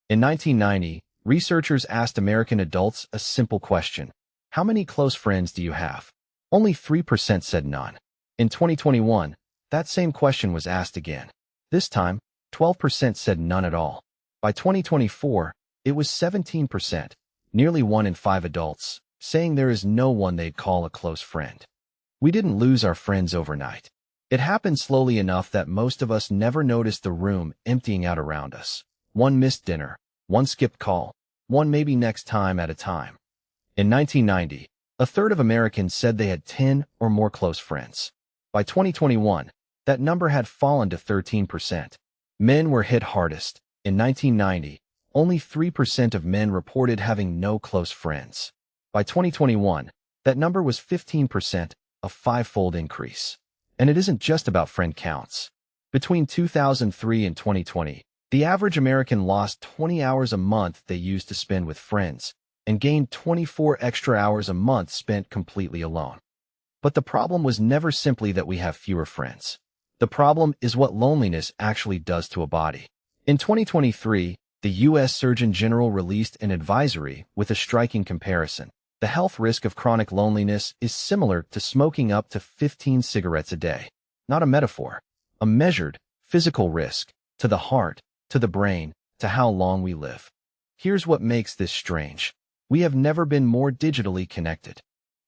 In 1990, researchers asked American adults a simple question. How many close friends do you have? Only 3% said none. In 2021, that same question was asked again. This time, 12% said none at all. By 2024, it was 17%, nearly 1 in 5 adults, saying there is no one they'd call a close friend. We didn't lose our friends overnight. It happened slowly enough that most of us never noticed the room emptying out around us. One missed dinner, one skipped call, one maybe next time at a time. In 1990, a third of Americans said they had 10 or more close friends. By 2021, that number had fallen to 13%. Men were hit hardest. In 1990, only 3% of men reported having no close friends. By 2021, that number was 15%, a five-fold increase. And it isn't just about friend counts. Between 2003 and 2020, the average American lost 20 hours a month they used to spend with friends and gained 24 extra hours a month spent completely alone. But the problem was never simply that we have fewer friends. The problem is what loneliness actually does to a body. In 2023, the U.S. Surgeon General released an advisory with a striking comparison. The health risk of chronic loneliness is similar to smoking up to 15 cigarettes a day. Not a metaphor, a measured, physical risk to the heart, to the brain, to how long we live. Here's what makes this strange. We have never been more digitally connected.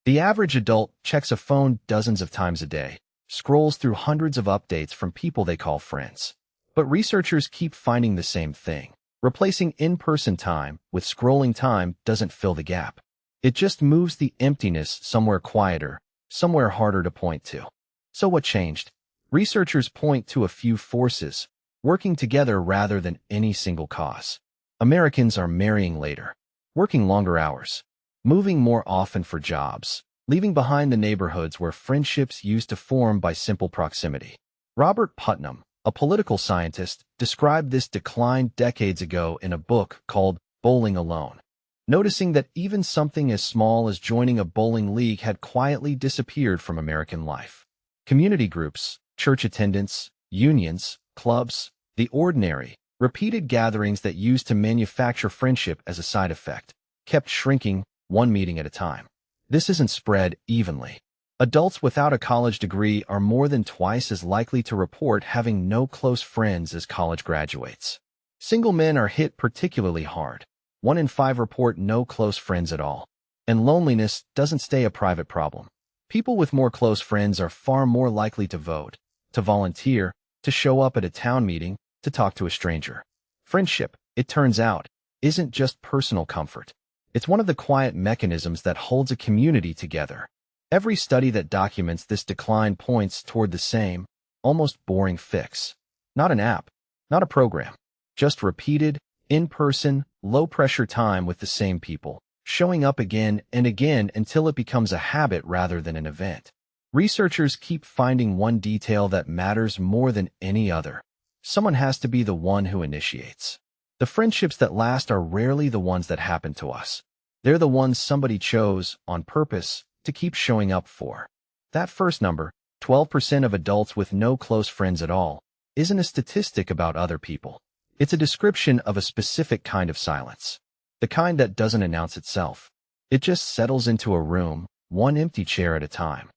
The average adult checks a phone dozens of times a day, scrolls through hundreds of updates from people they call friends. But researchers keep finding the same thing. Replacing in-person time with scrolling time doesn't fill the gap. It just moves the emptiness somewhere quieter, somewhere harder to point to. So what changed? Researchers point to a few forces, working together rather than any single cause. Americans are marrying later, working longer hours, moving more often for jobs, leaving behind the neighborhoods where friendships used to form by simple proximity. Robert Putnam, a political scientist, described this decline decades ago in a book called Bowling Alone, noticing that even something as small as joining a bowling league had quietly disappeared from American life. Community groups, church attendance, unions, clubs, the ordinary, repeated gatherings that used to manufacture friendship as a side effect, kept shrinking, one meeting at a time. This isn't spread evenly. Adults without a college degree are more than twice as likely to report having no close friends as college graduates. Single men are hit particularly hard. 1 in 5 report no close friends at all. And loneliness doesn't stay a private problem. People with more close friends are far more likely to vote, to volunteer, to show up at a town meeting, to talk to a stranger. Friendship, it turns out, isn't just personal comfort. It's one of the quiet mechanisms that holds a community together. Every study that documents this decline points toward the same, almost boring fix. Not an app, not a program, just repeated, in-person, low-pressure time with the same people, showing up again and again until it becomes a habit rather than an event. Researchers keep finding one detail that matters more than any other. Someone has to be the one who initiates. The friendships that last are rarely the ones that happen to us. They're the ones somebody chose, on purpose, to keep showing up for. That first number, 12% of adults with no close friends at all, isn't a statistic about other people. It's a description of a specific kind of silence. The kind that doesn't announce itself. It just settles into a room, one empty chair at a time.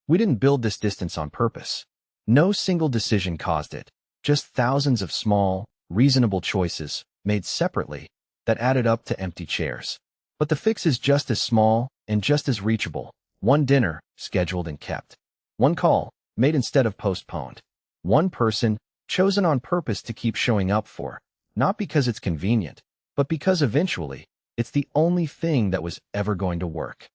We didn't build this distance on purpose. No single decision caused it. Just thousands of small, reasonable choices, made separately, that added up to empty chairs. But the fix is just as small and just as reachable. One dinner, scheduled and kept. One call, made instead of postponed. One person, chosen on purpose to keep showing up for, not because it's convenient, but because eventually, it's the only thing that was ever going to work.